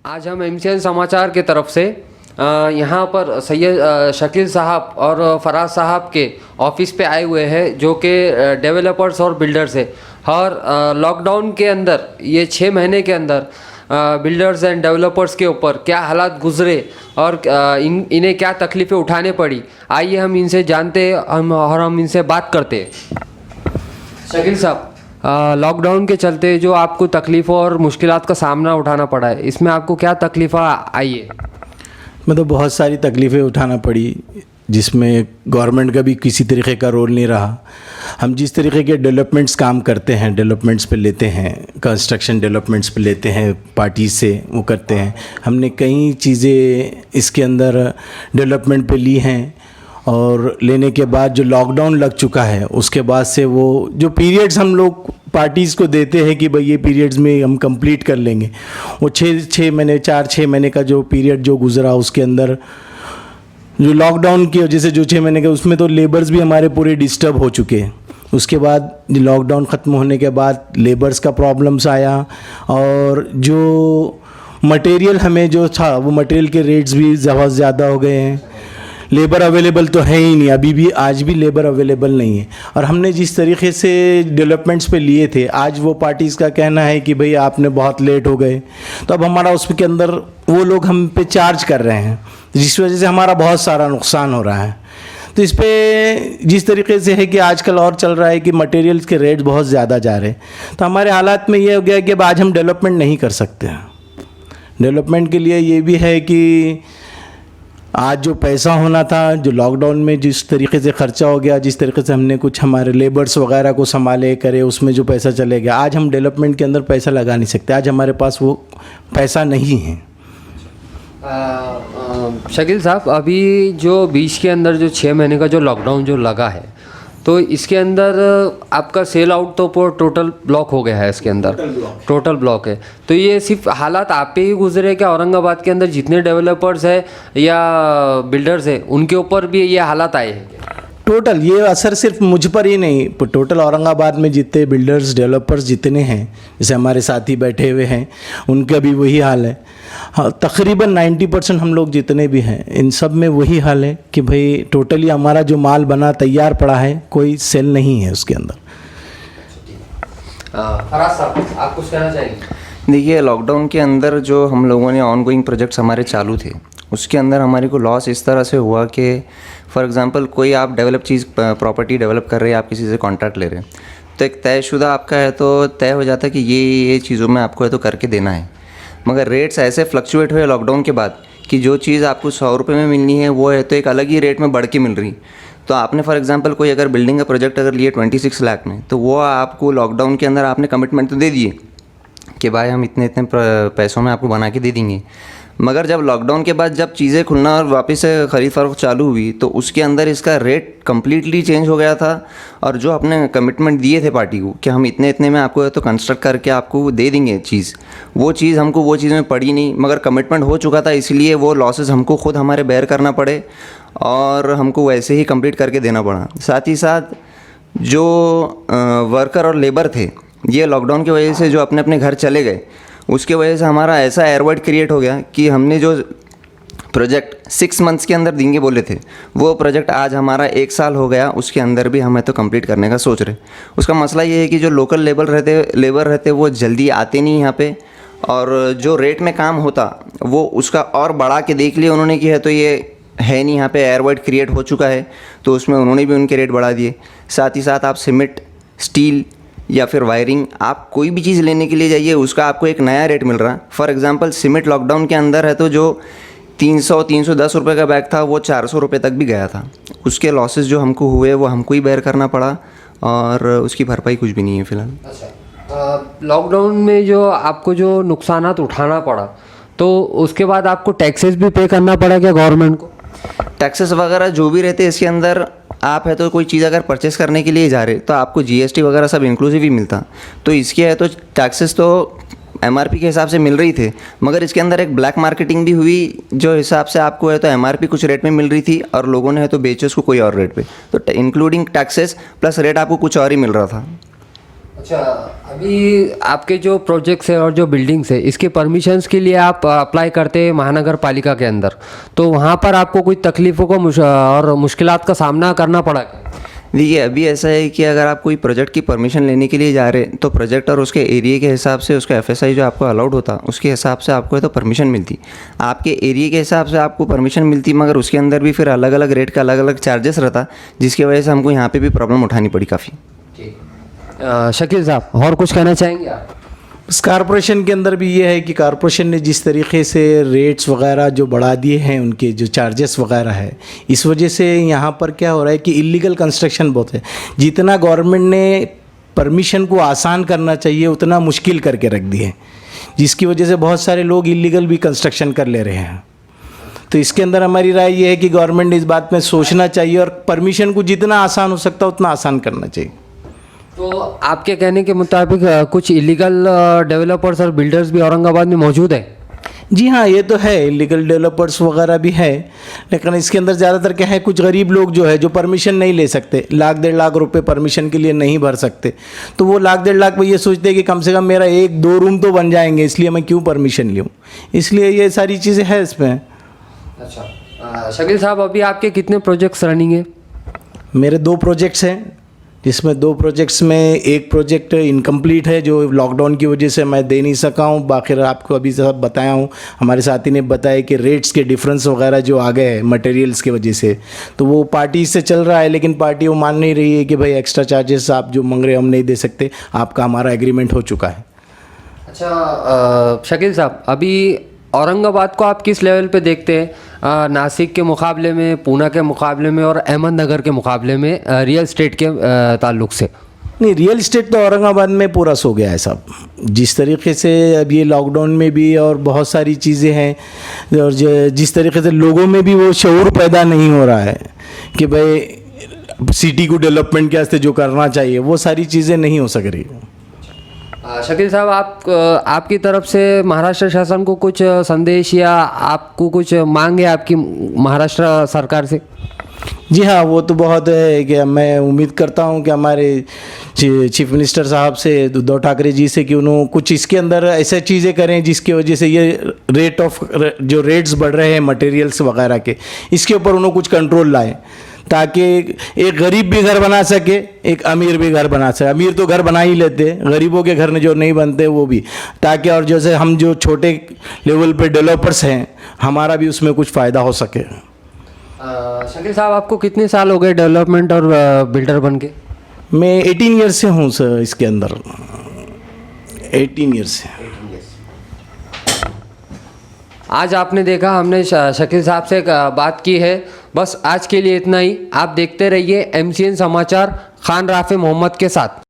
आज हम एमसीएन समाचार के तरफ से यहाँ पर सैयद शकील साहब और फराज साहब के ऑफिस पे आए हुए हैं, जो कि डेवलपर्स और बिल्डर्स है। और लॉकडाउन के अंदर ये 6 महीने के अंदर बिल्डर्स एंड डेवलपर्स के ऊपर क्या हालात गुजरे और इन्हें क्या तकलीफ़ें उठाने पड़ी, आइए हम इनसे जानते हैं हम इनसे बात करते हैं। शकील साहब, लॉकडाउन के चलते जो आपको तकलीफ़ों और मुश्किलात का सामना उठाना पड़ा है, इसमें आपको क्या तकलीफ़ आई है? मैं तो बहुत सारी तकलीफ़ें उठाना पड़ी, जिसमें गवर्नमेंट का भी किसी तरीके का रोल नहीं रहा। हम जिस तरीके के डेवलपमेंट्स काम करते हैं, डेवलपमेंट्स पे लेते हैं, कंस्ट्रक्शन डेवलपमेंट्स पे लेते हैं, पार्टी से वो करते हैं। हमने कई चीज़ें इसके अंदर डेवलपमेंट पे ली हैं, और लेने के बाद जो लॉकडाउन लग चुका है उसके बाद से वो जो पीरियड्स हम लोग पार्टीज़ को देते हैं कि भाई ये पीरियड्स में हम कंप्लीट कर लेंगे, वो 6 महीने 4-6 महीने का जो पीरियड जो गुजरा उसके अंदर जो लॉकडाउन की वजह से जो 6 महीने का, उसमें तो लेबर्स भी हमारे पूरे डिस्टर्ब हो चुके हैं। उसके बाद लॉकडाउन ख़त्म होने के बाद लेबर्स का प्रॉब्लम्स आया, और जो मटेरियल हमें जो था वो मटेरियल के रेट्स भी बहुत ज़्यादा हो गए हैं। लेबर अवेलेबल तो है ही नहीं, अभी भी आज भी लेबर अवेलेबल नहीं है। और हमने जिस तरीके से डेवलपमेंट्स पे लिए थे, आज वो पार्टीज़ का कहना है कि भाई आपने बहुत लेट हो गए, तो अब हमारा उसके अंदर वो लोग हम पे चार्ज कर रहे हैं, जिस वजह से हमारा बहुत सारा नुकसान हो रहा है। तो इस पे जिस तरीके से है कि आजकल और चल रहा है कि मटेरियल्स के रेट्स बहुत ज़्यादा जा रहे हैं, तो हमारे हालात में ये हो गया कि अब आज हम डेवलपमेंट नहीं कर सकते हैं। डेवलपमेंट के लिए ये भी है कि आज जो पैसा होना था, जो लॉकडाउन में जिस तरीके से ख़र्चा हो गया, जिस तरीके से हमने कुछ हमारे लेबर्स वगैरह को संभाले करे, उसमें जो पैसा चले गया, आज हम डेवलपमेंट के अंदर पैसा लगा नहीं सकते। आज हमारे पास वो पैसा नहीं है। शकील साहब, अभी जो बीच के अंदर जो 6 महीने का जो लॉकडाउन जो लगा है, तो इसके अंदर आपका सेल आउट तो टोटल ब्लॉक हो गया है। इसके अंदर टोटल ब्लॉक है। तो ये सिर्फ हालात आप पे ही गुजरे क्या? औरंगाबाद के अंदर जितने डेवलपर्स हैं या बिल्डर्स हैं, उनके ऊपर भी ये हालात आए हैं? टोटल ये असर सिर्फ मुझ पर ही नहीं, टोटल औरंगाबाद में जितने बिल्डर्स डेवलपर्स जितने हैं, जैसे हमारे साथी बैठे हुए हैं, उनका भी वही हाल है। हाँ, तकरीबन 90% हम लोग जितने भी हैं, इन सब में वही हाल है कि भाई टोटली हमारा जो माल बना तैयार पड़ा है, कोई सेल नहीं है उसके अंदर। फराज साहब, आप कुछ कहना चाहेंगे? देखिए, लॉकडाउन के अंदर जो हम लोगों ने ऑनगोइंग प्रोजेक्ट्स हमारे चालू थे, उसके अंदर हमारे को लॉस इस तरह से हुआ कि फॉर एग्जांपल कोई आप प्रॉपर्टी डेवलप कर रहे हैं, आप किसी से कॉन्ट्रैक्ट ले रहे हैं, तो एक तयशुदा आपका है, तो तय हो जाता है कि ये चीज़ों में आपको है तो करके देना है। मगर रेट्स ऐसे फ्लक्चुएट हुए लॉकडाउन के बाद कि जो चीज़ आपको 100 रुपये में मिलनी है, वो है तो एक अलग ही रेट में बढ़ के मिल रही। तो आपने फॉर एग्जांपल कोई अगर बिल्डिंग का प्रोजेक्ट अगर लिए 26 लाख में, तो वो आपको लॉकडाउन के अंदर आपने कमिटमेंट तो दे दिए कि भाई हम इतने इतने पैसों में आपको बना के दे देंगे। मगर जब लॉकडाउन के बाद जब चीज़ें खुलना और वापस से ख़रीद फरोख्त चालू हुई, तो उसके अंदर इसका रेट कम्प्लीटली चेंज हो गया था। और जो अपने कमिटमेंट दिए थे पार्टी को कि हम इतने इतने में आपको तो कंस्ट्रक्ट करके आपको दे देंगे चीज़, वो चीज़ हमको वो चीज़ में पड़ी नहीं। मगर कमिटमेंट हो चुका था, इसलिए वो लॉसेस हमको खुद हमारे बेयर करना पड़े और हमको वैसे ही कंप्लीट करके देना पड़ा। साथ ही साथ जो वर्कर और लेबर थे, ये लॉकडाउन की वजह से जो अपने अपने घर चले गए, उसके वजह से हमारा ऐसा एयरवाइड क्रिएट हो गया कि हमने जो प्रोजेक्ट 6 मंथ्स के अंदर देंगे बोले थे, वो प्रोजेक्ट आज हमारा 1 साल हो गया, उसके अंदर भी हमें तो कंप्लीट करने का सोच रहे। उसका मसला ये है कि जो लोकल लेबर रहते वो जल्दी आते नहीं यहाँ पे, और जो रेट में काम होता वो उसका और बढ़ा के देख लिया उन्होंने कि है तो ये है नहीं, यहाँ पे एयरवाइड क्रिएट हो चुका है, तो उसमें उन्होंने भी उनके रेट बढ़ा दिए। साथ ही साथ आप सीमेंट, स्टील या फिर वायरिंग, आप कोई भी चीज़ लेने के लिए जाइए, उसका आपको एक नया रेट मिल रहा है। फॉर एग्जांपल सीमेंट लॉकडाउन के अंदर है तो जो 300-310 रुपये का बैग था, वो 400 रुपये तक भी गया था। उसके लॉसेस जो हमको हुए वो हमको ही बेयर करना पड़ा, और उसकी भरपाई कुछ भी नहीं है फ़िलहाल। अच्छा, लॉकडाउन में जो आपको जो नुकसानात उठाना पड़ा, तो उसके बाद आपको टैक्सेस भी पे करना पड़ा क्या गवर्नमेंट को? टैक्सेस वगैरह जो भी रहते हैं इसके अंदर, आप है तो कोई चीज़ अगर परचेस करने के लिए जा रहे तो आपको जीएसटी वगैरह सब इंक्लूसिव ही मिलता। तो इसके है तो टैक्सेस तो एमआरपी के हिसाब से मिल रही थे, मगर इसके अंदर एक ब्लैक मार्केटिंग भी हुई, जो हिसाब से आपको है तो एमआरपी कुछ रेट में मिल रही थी और लोगों ने है तो बेचे उसको कोई और रेट पे, तो इंक्लूडिंग टैक्सेस प्लस रेट आपको कुछ और ही मिल रहा था। अच्छा, अभी आपके जो प्रोजेक्ट्स है और जो बिल्डिंग्स है इसके परमिशंस के लिए आप अप्लाई करते हैं महानगर पालिका के अंदर, तो वहाँ पर आपको कोई तकलीफ़ों को और मुश्किलात का सामना करना पड़ा क्या? देखिए अभी ऐसा है कि अगर आप कोई प्रोजेक्ट की परमिशन लेने के लिए जा रहे हैं तो प्रोजेक्ट और उसके एरिया के हिसाब से उसका एफएसआई जो आपको अलाउड होता उसके हिसाब से आपको तो परमिशन मिलती। आपके एरिया के हिसाब से आपको परमिशन मिलती, मगर उसके अंदर भी फिर अलग अलग रेट का अलग अलग चार्जेस रहता, जिसकी वजह से हमको यहाँ पे भी प्रॉब्लम उठानी पड़ी काफ़ी। शकील साहब, और कुछ कहना चाहेंगे आप? इस कारपोरेशन के अंदर भी ये है कि कारपोरेशन ने जिस तरीके से रेट्स वगैरह जो बढ़ा दिए हैं, उनके जो चार्जेस वगैरह है, इस वजह से यहाँ पर क्या हो रहा है कि इलीगल कंस्ट्रक्शन बहुत है। जितना गवर्नमेंट ने परमिशन को आसान करना चाहिए उतना मुश्किल करके रख दिए, जिसकी वजह से बहुत सारे लोग इलीगल भी कंस्ट्रक्शन कर ले रहे हैं। तो इसके अंदर हमारी राय ये है कि गवर्नमेंट ने इस बात में सोचना चाहिए और परमिशन को जितना आसान हो सकता है उतना आसान करना चाहिए। तो आपके कहने के मुताबिक कुछ इलीगल डेवलपर्स और बिल्डर्स भी औरंगाबाद में मौजूद है? जी हाँ, ये तो है, इलीगल डेवलपर्स वगैरह भी है, लेकिन इसके अंदर ज़्यादातर क्या है, कुछ गरीब लोग जो है जो परमिशन नहीं ले सकते, लाख 1.5 लाख रुपए परमिशन के लिए नहीं भर सकते, तो वो लाख 1.5 लाख में ये सोचते हैं कि कम से कम मेरा 1-2 रूम तो बन जाएंगे, इसलिए मैं क्यों परमिशन लूँ। इसलिए ये सारी चीज़ें हैं इसमें। अच्छा, शकील साहब, अभी आपके कितने प्रोजेक्ट्स रनिंग है? मेरे 2 प्रोजेक्ट्स हैं, जिसमें 2 प्रोजेक्ट्स में एक प्रोजेक्ट इनकम्प्लीट है जो लॉकडाउन की वजह से मैं दे नहीं सका हूँ। बाकी आपको अभी सब बताया हूँ, हमारे साथी ने बताया कि रेट्स के डिफरेंस वगैरह जो आ गए हैं मटेरियल्स की वजह से, तो वो पार्टी से चल रहा है, लेकिन पार्टी वो मान नहीं रही है कि भाई एक्स्ट्रा चार्जेस आप जो मांग रहे हम नहीं दे सकते, आपका हमारा एग्रीमेंट हो चुका है। अच्छा शकील साहब, अभी औरंगाबाद को आप किस लेवल पे देखते हैं? नासिक के मुकाबले में, पूना के मुकाबले में और अहमदनगर के मुकाबले में रियल स्टेट के ताल्लुक से? नहीं, रियल इस्टेट तो औरंगाबाद में पूरा सो गया है सब। जिस तरीके से अब ये लॉकडाउन में भी और बहुत सारी चीज़ें हैं, और जिस तरीके से लोगों में भी वो शऊर पैदा नहीं हो रहा है कि भाई सिटी को डेवलपमेंट के वास्ते जो करना चाहिए वो सारी चीज़ें नहीं हो सक रही। शकील साहब, आपकी तरफ से महाराष्ट्र शासन को कुछ संदेश या आपको कुछ मांग है आपकी महाराष्ट्र सरकार से? जी हाँ, वो तो बहुत है कि मैं उम्मीद करता हूँ कि हमारे चीफ मिनिस्टर साहब से, उद्धव ठाकरे जी से, कि उन्होंने कुछ इसके अंदर ऐसे चीज़ें करें जिसकी वजह से ये जो रेट्स बढ़ रहे हैं मटेरियल्स वगैरह के, इसके ऊपर उन्होंने कुछ कंट्रोल लाए, ताकि एक गरीब भी घर बना सके, एक अमीर भी घर बना सके। अमीर तो घर बना ही लेते, गरीबों के घर में जो नहीं बनते वो भी, ताकि और जैसे हम जो छोटे लेवल पे डेवलपर्स हैं हमारा भी उसमें कुछ फ़ायदा हो सके। शकील साहब, आपको कितने साल हो गए डेवलपमेंट और बिल्डर बन के? मैं 18 ईयर्स से हूँ सर, इसके अंदर 18 ईयर्स से। आज आपने देखा, हमने शकील साहब से बात की है। बस आज के लिए इतना ही। आप देखते रहिए MCN समाचार खान राफे मोहम्मद के साथ।